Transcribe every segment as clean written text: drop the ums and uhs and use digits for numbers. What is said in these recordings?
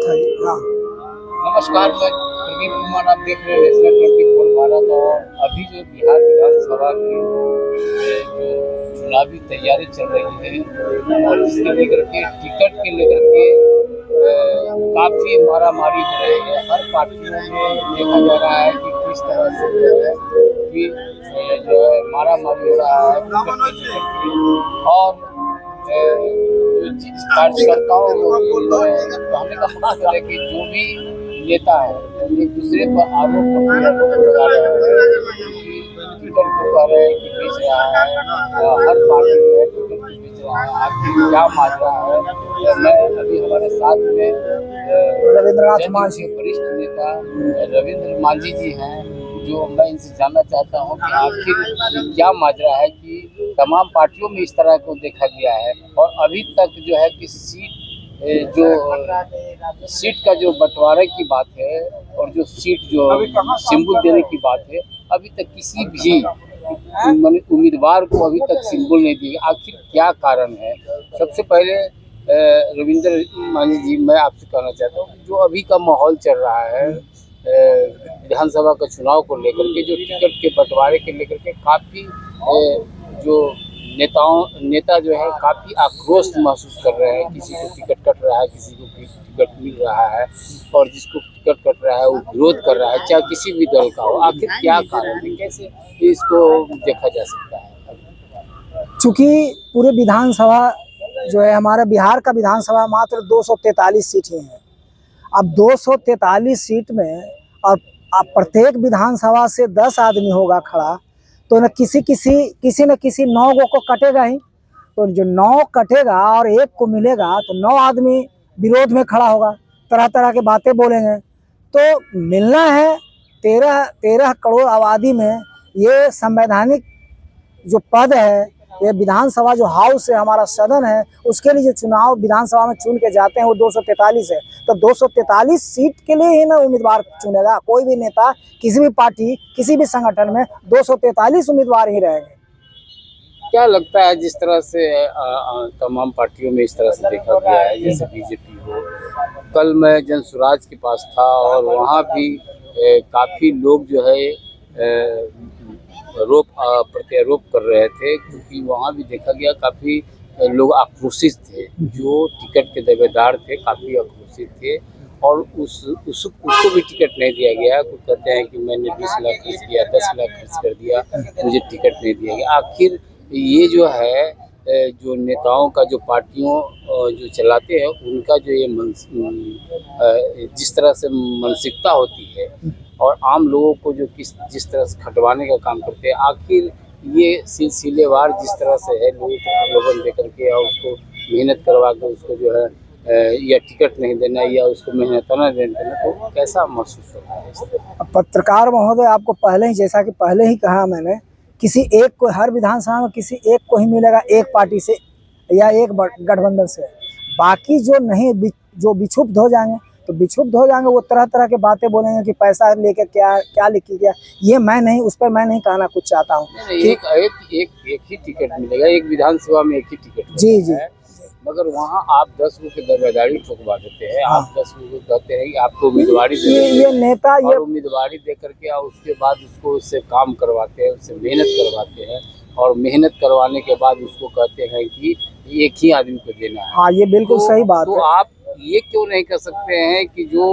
था ये। हाँ नमस्कार, मैं प्रदीप कुमार। आप देख रहे हैं नेशनल 24 भारत। और अभी जो बिहार विधानसभा की जो चुनावी तैयारी चल रही है और इसके लेकर के टिकट के लेकर के काफ़ी मारामारी हो रही है। हर पार्टियों में देखा जा रहा है कि किस तरह से जो है कि जो है मारामारी हो रहा है टिकट के लेकर के। और जो जिस कार्यकर्ताओं को कहने का मतलब है कि जो भी नेता है एक दूसरे पर आरोप लगा रहे हैं कि टिकट को कह रहे हैं कि बेच रहा है। हर पार्टी जो है टिकट को बेच रहा है। आखिर क्या माजरा है? मैं अभी हमारे साथ में रविंद्रनाथ जदयू मांझी। के वरिष्ठ नेता रविंद्र मांझी जी हैं, जो मैं इनसे जानना चाहता हूँ कि आखिर क्या माजरा है कि तमाम पार्टियों में इस तरह को देखा गया है और अभी तक जो है कि सीट का जो बंटवारे की बात है और जो सीट जो सिंबल देने की बात है, अभी तक किसी भी उम्मीदवार को अभी तक सिंबल नहीं दिया। आखिर क्या कारण है? सबसे पहले रविंद्र मांझी जी, मैं आपसे कहना चाहता हूँ कि जो अभी का माहौल चल रहा है विधानसभा का चुनाव को लेकर के, जो टिकट के बंटवारे के लेकर के काफ़ी जो नेता जो है काफ़ी आक्रोश महसूस कर रहे हैं। किसी को टिकट कट रहा है, किसी को टिकट मिल रहा है और जिसको टिकट कट रहा है वो विरोध कर रहा है, चाहे किसी भी दल का हो। आखिर क्या कारण है? कैसे इसको देखा जा सकता है? चूंकि पूरे विधानसभा जो है हमारा बिहार का विधानसभा मात्र 243 सीट ही है। अब 243 सीट में और अब प्रत्येक विधानसभा से 10 आदमी होगा खड़ा, तो न किसी न किसी 9 को कटेगा ही। तो जो 9 कटेगा और एक को मिलेगा तो 9 आदमी विरोध में खड़ा होगा, तरह तरह के बातें बोलेंगे। तो मिलना है 13 करोड़ आबादी में ये संवैधानिक जो पद है, ये विधानसभा जो हाउस है, हमारा सदन है, उसके लिए जो चुनाव विधानसभा में चुन के जाते हैं वो 243 है। तो 243 सीट के लिए ही ना उम्मीदवार चुनेगा। कोई भी नेता, किसी भी पार्टी, किसी भी संगठन में 243 उम्मीदवार ही रहेंगे। क्या लगता है जिस तरह से तमाम पार्टियों में इस तरह से देखा गया है, जैसे बीजेपी हो, कल मैं जनसुराज के पास था और वहाँ भी काफ़ी लोग जो है प्रत्यारोप कर रहे थे, क्योंकि वहाँ भी देखा गया काफ़ी लोग आक्रोशित थे। जो टिकट के दावेदार थे काफ़ी आक्रोशित थे और उसको भी टिकट नहीं दिया गया। कुछ कहते हैं कि मैंने 20 लाख खर्च किया, 10 लाख खर्च कर दिया, मुझे टिकट नहीं दिया गया। आखिर ये जो है जो नेताओं का जो पार्टियों जो चलाते हैं उनका जो ये जिस तरह से मानसिकता होती है और आम लोगों को जो जिस तरह से खटवाने का काम करते हैं, आखिर ये सिलसिलेवार जिस तरह से है लोगों को प्रलोभन देकर के और उसको मेहनत करवा के उसको जो है या टिकट नहीं देना या उसको मेहनत नहीं देना, तो कैसा महसूस होता है? पत्रकार महोदय, आपको पहले ही, जैसा कि पहले ही कहा मैंने, किसी एक को, हर विधानसभा में किसी एक को ही मिलेगा, एक पार्टी से या एक गठबंधन से। बाकी जो नहीं, जो विक्षुब्ध हो जाएंगे तो विक्षुब्ध हो जाएंगे, वो तरह तरह के बातें बोलेंगे कि पैसा लेके क्या लिखी गया। ये मैं नहीं, उस पर मैं नहीं कहना कुछ चाहता हूँ। एक ही टिकट मिलेगा, एक विधानसभा में एक ही टिकट जी जी, मगर वहाँ आप 10 लोग की दावेदारी ठुकवा देते हैं। हाँ। आप 10 लोग कहते हैं कि आपको उम्मीदवारी दे ये नेता और उम्मीदवारी दे करके और उसके बाद उसको उससे काम करवाते हैं, उससे मेहनत करवाते हैं और मेहनत करवाने के बाद उसको कहते हैं कि एक ही आदमी को देना है। हाँ, ये बिल्कुल सही बात तो है। आप ये क्यों नहीं कर सकते हैं कि जो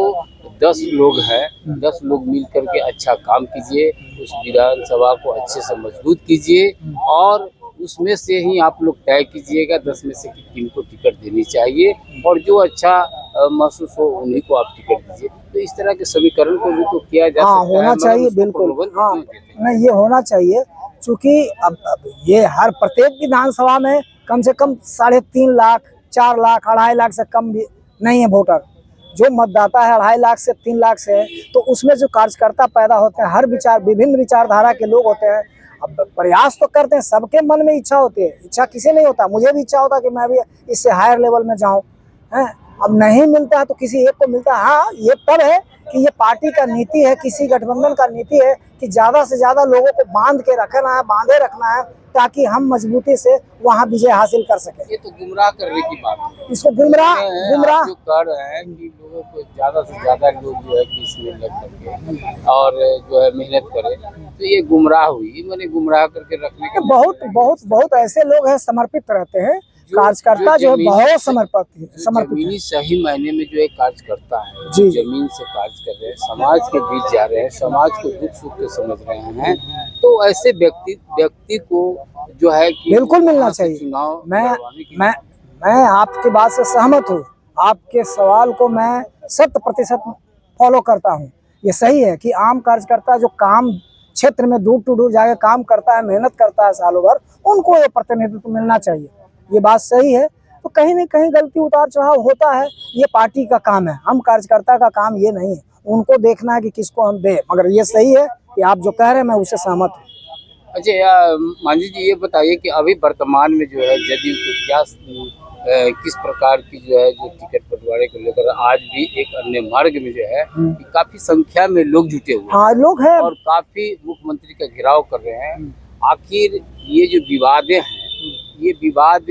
10 लोग हैं, 10 लोग मिल करके अच्छा काम कीजिए, उस विधानसभा को अच्छे से मजबूत कीजिए और उसमें से ही आप लोग तय कीजिएगा 10 में से कि किनको टिकट देनी चाहिए और जो अच्छा महसूस हो उन्हीं को आप टिकट दीजिए। तो इस तरह के समीकरण को भी तो किया जा सकता है। होना चाहिए, बिल्कुल। हाँ, नहीं, ये होना चाहिए, क्योंकि अब ये हर प्रत्येक विधानसभा में कम से कम 3.5 लाख, 4 लाख, 2.5 लाख से कम भी नहीं है वोटर। जो मतदाता है 2.5 लाख से 3 लाख से है, तो उसमें जो कार्यकर्ता पैदा होते हैं, विभिन्न विचारधारा के लोग होते हैं। अब प्रयास तो करते हैं, सबके मन में इच्छा होती है, इच्छा किसी नहीं होता। मुझे भी इच्छा होता कि मैं भी इससे हायर लेवल में जाऊं, हैं, अब नहीं मिलता है तो किसी एक को मिलता है। हाँ, ये तब है कि ये पार्टी का नीति है, किसी गठबंधन का नीति है कि ज्यादा से ज्यादा लोगों को बांध के रखना है, बांधे रखना है, ताकि हम मजबूती से वहाँ विजय हासिल कर सकें। ये तो गुमराह करने की बात है। इसको गुमराह आप जो कर रहे हैं कि लोगों को ज्यादा से ज्यादा लोग जो है कि इसमें लग करके और जो है मेहनत करें, तो ये गुमराह हुई, मैंने गुमराह करके रखने के बहुत बहुत बहुत ऐसे लोग हैं समर्पित रहते हैं, कार्यकर्ता जो है बहुत समर्पित जमीनी सही मायने में जो एक कार्यकर्ता है, जी। जमीन से कार्य कर रहे हैं, समाज के बीच जा रहे हैं, समाज को दुख सुख के समझ रहे हैं, तो ऐसे व्यक्ति को जो है कि बिल्कुल मिलना चाहिए। चुनाव मैं आपकी बात से सहमत हूँ, आपके सवाल को मैं 100% फॉलो करता हूँ। ये सही है कि आम कार्यकर्ता जो काम क्षेत्र में दूर टू दूर जाके काम करता है, मेहनत करता है सालों भर, उनको ये प्रतिनिधित्व मिलना चाहिए। ये बात सही है। तो कहीं न कहीं गलती उतार चढ़ाव होता है, ये पार्टी का काम है, हम कार्यकर्ता का काम ये नहीं है। उनको देखना है कि किसको हम दें, मगर ये सही है कि आप जो कह रहे हैं मैं उससे सहमत हूँ। अच्छा मांझी जी, ये बताइए कि अभी वर्तमान में जो है जदयू को क्या किस प्रकार की जो है जो टिकट बंटवारे को लेकर आज भी एक अन्य मार्ग में जो है कि काफी संख्या में लोग जुटे हुए हाँ, लोग हैं और काफी मुख्यमंत्री का घेराव कर रहे हैं। आखिर ये जो विवादें हैं, ये विवाद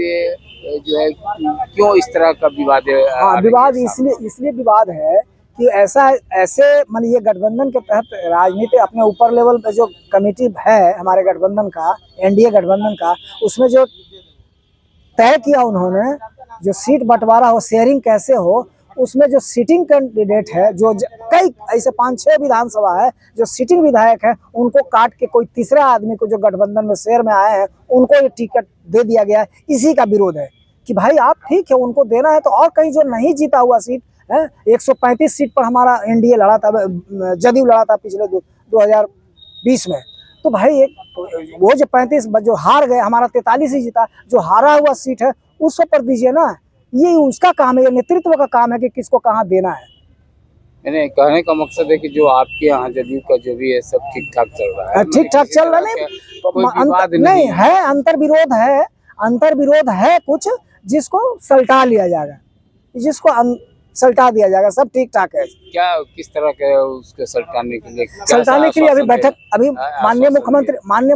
जो है क्यों इस तरह का विवाद है? हाँ, विवाद इसलिए विवाद है कि ऐसे मान ये गठबंधन के तहत राजनीति अपने ऊपर लेवल पे जो कमेटी है हमारे गठबंधन का, एनडीए गठबंधन का, उसमें जो तय किया उन्होंने, जो सीट बंटवारा हो, शेयरिंग कैसे हो, उसमें जो सिटिंग कैंडिडेट है, जो कई ऐसे 5-6 विधानसभा है जो सिटिंग विधायक है, उनको काट के कोई तीसरा आदमी को जो गठबंधन में शेयर में आए हैं उनको ये टिकट दे दिया गया है। इसी का विरोध है कि भाई आप ठीक है उनको देना है, तो और कहीं जो नहीं जीता हुआ सीट है, 135 सीट पर हमारा एनडीए लड़ा था, जदयू लड़ा था पिछले 2020 में, तो भाई वो जो 35 जो हार गए, हमारा 43 ही जीता, जो हारा हुआ सीट है उसको पर दीजिए ना। ये उसका काम है, ये नेतृत्व का काम है कि किसको कहाँ देना है। मैंने कहने का मकसद है कि जो आपके यहाँ जदयू का जो भी है सब ठीक ठाक चल रहा है, ठीक ठाक चल रहा है, नहीं है, अंतर विरोध है कुछ जिसको सल्टा लिया जाएगा, जिसको सल्टा दिया जाएगा, सब ठीक ठाक है। क्या किस तरह के उसके सल्टाने के लिए अभी बैठक, अभी माननीय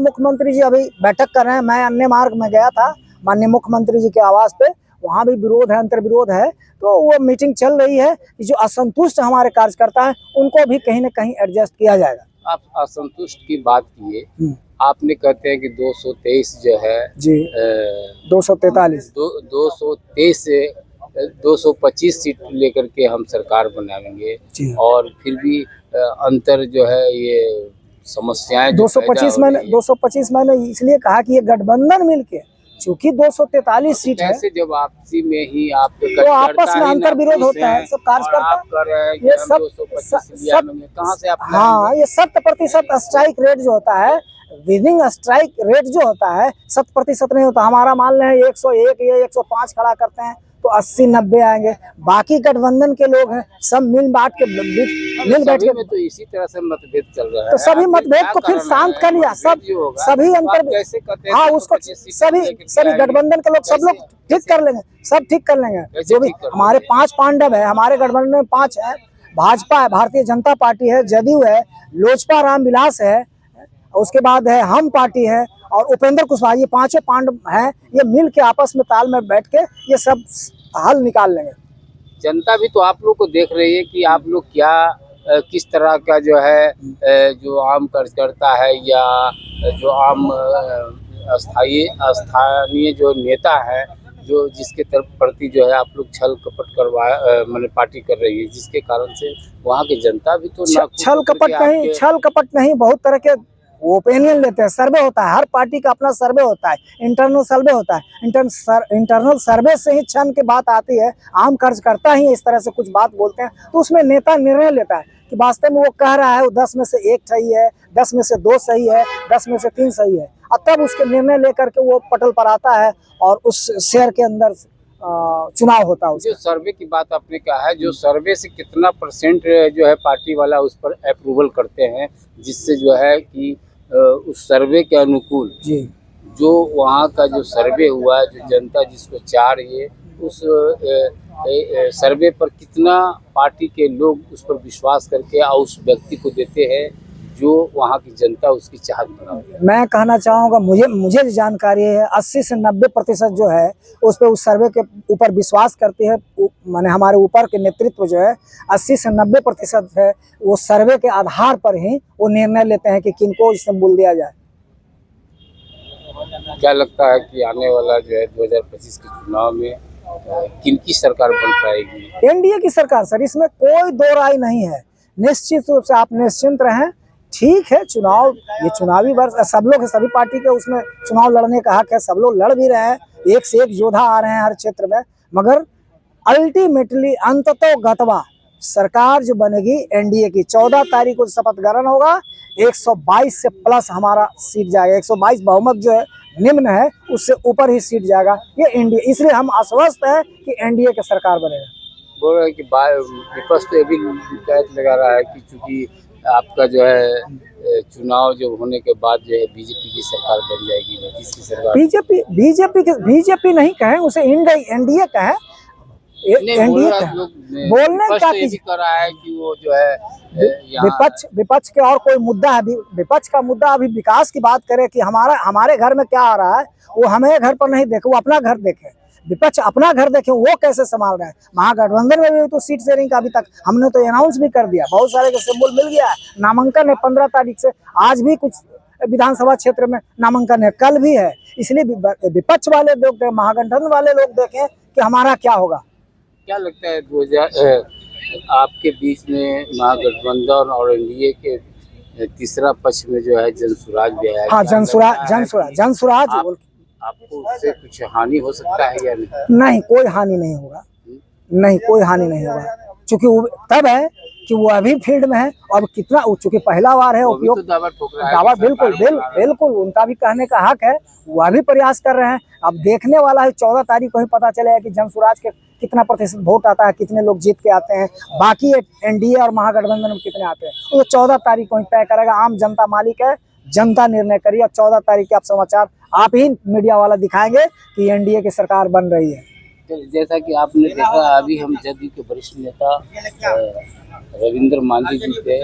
मुख्यमंत्री जी अभी बैठक कर रहे हैं। मैं अन्य मार्ग में गया था माननीय मुख्यमंत्री जी के आवास पे, वहाँ भी विरोध है, अंतर विरोध है, तो वो मीटिंग चल रही है कि जो असंतुष्ट हमारे कार्यकर्ता हैं उनको भी कहीं न कहीं एडजस्ट किया जाएगा। आप असंतुष्ट की बात किए, आपने कहते हैं कि 223 जो है जी 243 से 225 सीट लेकर के हम सरकार बनाएंगे, और फिर भी अंतर जो है ये समस्याएं 225 मैंने इसलिए कहा कि ये गठबंधन मिलके, चूंकि 243 सीट है, जब आपसी में ही आप तो आपस में अंतर विरोध होता है, सब कार्यकर्ता ये कहाँ से आप हाँ, ये 100% स्ट्राइक रेट जो होता है, विनिंग स्ट्राइक रेट जो होता है 100% नहीं होता। हमारा मान लें 101 या 105 खड़ा करते हैं तो 80-90 आएंगे। बाकी गठबंधन के लोग हैं, सब मिल बैठ के तो इसी तरह से मतभेद चल रहा है, तो सभी मतभेद को फिर शांत कर लिया, सभी अंतर, हाँ उसको सभी गठबंधन के लोग सब लोग ठीक कर लेंगे, सब ठीक कर लेंगे। जो भी हमारे 5 पांडव है, हमारे गठबंधन में 5 है, भाजपा है, भारतीय जनता पार्टी है, जदयू है, लोजपा रामविलास है, उसके बाद है हम पार्टी है और उपेंद्र कुशवाहा, ये 5 पांडव हैं, ये मिल के आपस में ताल में बैठ के ये सब हल निकाल लेंगे। जनता भी तो आप लोग को देख रही है कि आप लोग क्या किस तरह का जो है जो आम कार्यकर्ता है या जो आम स्थानीय जो नेता है, जो जिसके तरफ प्रति जो है आप लोग छल कपट मैंने पार्टी कर रही है, जिसके कारण से वहाँ की जनता भी तो छल कपट नहीं, बहुत तरह के ओपिनियन लेते हैं, सर्वे होता है, हर पार्टी का अपना सर्वे होता है, इंटरनल सर्वे होता है, इंटरनल सर्वे से ही क्षण की बात आती है। आम कार्यकर्ता ही इस तरह से कुछ बात बोलते हैं तो उसमें नेता निर्णय लेता है कि वास्तव में वो कह रहा है वो 10 में से 1 सही है, 10 में से 2 सही है, 10 में से 3 सही है, और तब उसके निर्णय लेकर के वो पटल पर आता है और उस शहर के अंदर चुनाव होता है। जो सर्वे की बात आपने कहा है, जो सर्वे से कितना % जो है पार्टी वाला उस पर अप्रूवल करते हैं, जिससे जो है कि उस सर्वे के अनुकूल जी जो वहाँ का जो सर्वे हुआ है, जो जनता जिसको चाह रही है उस सर्वे पर कितना पार्टी के लोग उस पर विश्वास करके और उस व्यक्ति को देते हैं जो वहाँ की जनता उसकी चाहत बना हुआ है। मैं कहना चाहूँगा, मुझे जो जानकारी है 80 से 90% जो है उस पर उस सर्वे के ऊपर विश्वास करती है। माने हमारे ऊपर के नेतृत्व जो है 80 से 90% है, वो सर्वे के आधार पर ही वो निर्णय लेते हैं कि किनको इस्तेमाल दिया जाए। क्या लगता है कि आने वाला जो है 2025 के चुनाव में किनकी सरकार बन पाएगी? एनडीए की सरकार सर, इसमें कोई दो राय नहीं है। निश्चित रूप से आप निश्चिंत रहें। ठीक है, चुनाव, ये चुनावी वर्ष, सब लोग, सभी पार्टी के उसमें चुनाव लड़ने का हक है, सब लोग लड़ भी रहे हैं, एक से एक योद्धा आ रहे हैं हर क्षेत्र में, मगर अल्टीमेटली अंततः गतवा सरकार जो बनेगी एनडीए की, 14 तारीख को शपथ ग्रहण होगा, 122 से प्लस हमारा सीट जाएगा। 122 बहुमत जो है निम्न है, उससे ऊपर ही सीट जाएगा ये एनडीए। इसलिए हम आश्वस्त हैं कि एनडीए की सरकार बनेगा। बोल रहे हैं कि विपक्ष तो ये भी शिकायत लगा रहा है कि चूंकि आपका जो है चुनाव जो होने के बाद जो है बीजेपी की सरकार बन जाएगी, नीतीश की सरकार। बीजेपी नहीं कहें उसे, एनडीए कहें, एनडीए कहें। बोलने का ये भी कर रहा है कि वो जो है विपक्ष के और कोई मुद्दा है? विपक्ष का मुद्दा अभी विकास की बात करे कि हमारे घर में क्या आ रहा है, वो हमें घर पर नहीं देखे, वो अपना घर देखे। विपक्ष अपना घर देखे, वो कैसे संभाल रहे हैं। महागठबंधन में भी तो सीट शेयरिंग का अभी तक हमने तो अनाउंस भी कर दिया, बहुत सारे का सिंबल मिल गया है, नामांकन है 15 तारीख से, आज भी कुछ विधानसभा क्षेत्र में नामांकन है, कल भी है। इसलिए विपक्ष वाले लोग, महागठबंधन वाले लोग देखें कि हमारा क्या होगा। क्या लगता है 2000 आपके बीच में महागठबंधन और एनडीए के तीसरा पक्ष में जो है जनसुराज भी आया? हाँ, जनसुराज आपको उससे कुछ हानि हो सकता है या नहीं? नहीं, कोई हानि नहीं होगा, नहीं कोई हानि नहीं होगा, क्योंकि वो तब है कि वो अभी फील्ड में है और कितना, चूंकि पहला बार है उपयोग, तो दावा बिल्कुल उनका भी कहने का हक है, वो अभी प्रयास कर रहे हैं। अब देखने वाला है, 14 तारीख को ही पता चलेगा कि जनसुराज के कितना प्रतिशत वोट आता है, कितने लोग जीत के आते हैं, बाकी एनडीए और महागठबंधन में कितने आते हैं, वो 14 तारीख को ही तय करेगा। आम जनता मालिक है, जनता निर्णय करिए। और 14 तारीख के आप समाचार आप ही मीडिया वाला दिखाएंगे कि एनडीए की सरकार बन रही है। जैसा कि आपने देखा, अभी हम जदयू के वरिष्ठ नेता रविंद्र मांझी जी थे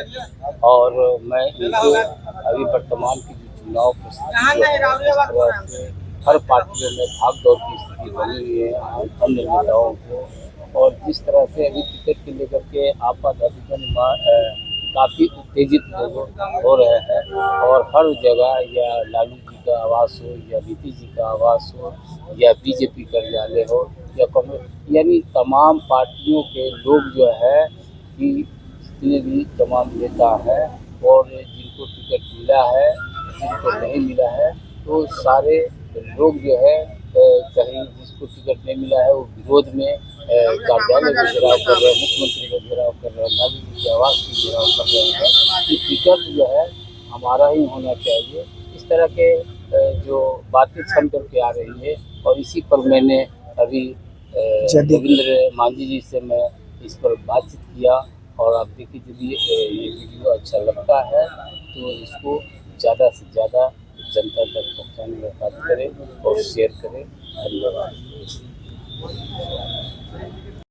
और मैं इनको अभी वर्तमान की जो चुनाव परिस्थिति हर पार्टियों में भाग दौड़ की स्थिति बनी हुई है अन्य नेताओं को, और जिस तरह से अभी टिकट के लेकर के आपातकालीन काफ़ी उत्तेजित हो रहे हैं और हर जगह या लालू जी का आवास हो या नीतीश जी का आवास हो या बीजेपी कार्यालय हो या कांग्रेस, यानी तमाम पार्टियों के लोग जो है कि जितने भी तमाम नेता हैं और जिनको टिकट मिला है, जिनको नहीं मिला है, तो सारे लोग जो है कहीं जिसको टिकट नहीं मिला है वो विरोध में कार्यालय का घेराव कर रहे हैं, मुख्यमंत्री का घेराव कर रहे हैं, लालू जी के आवास का घेराव कर रहे हैं कि टिकट जो है हमारा ही होना चाहिए। इस तरह के जो बातें छन करके आ रही है और इसी पर मैंने अभी रविंद्र मांझी जी से मैं इस पर बातचीत किया। और आप देखिए, यदि ये वीडियो अच्छा लगता है तो इसको ज़्यादा से ज़्यादा जनता तक पहुँचाने का कार्य करें और शेयर करें। धन्यवाद।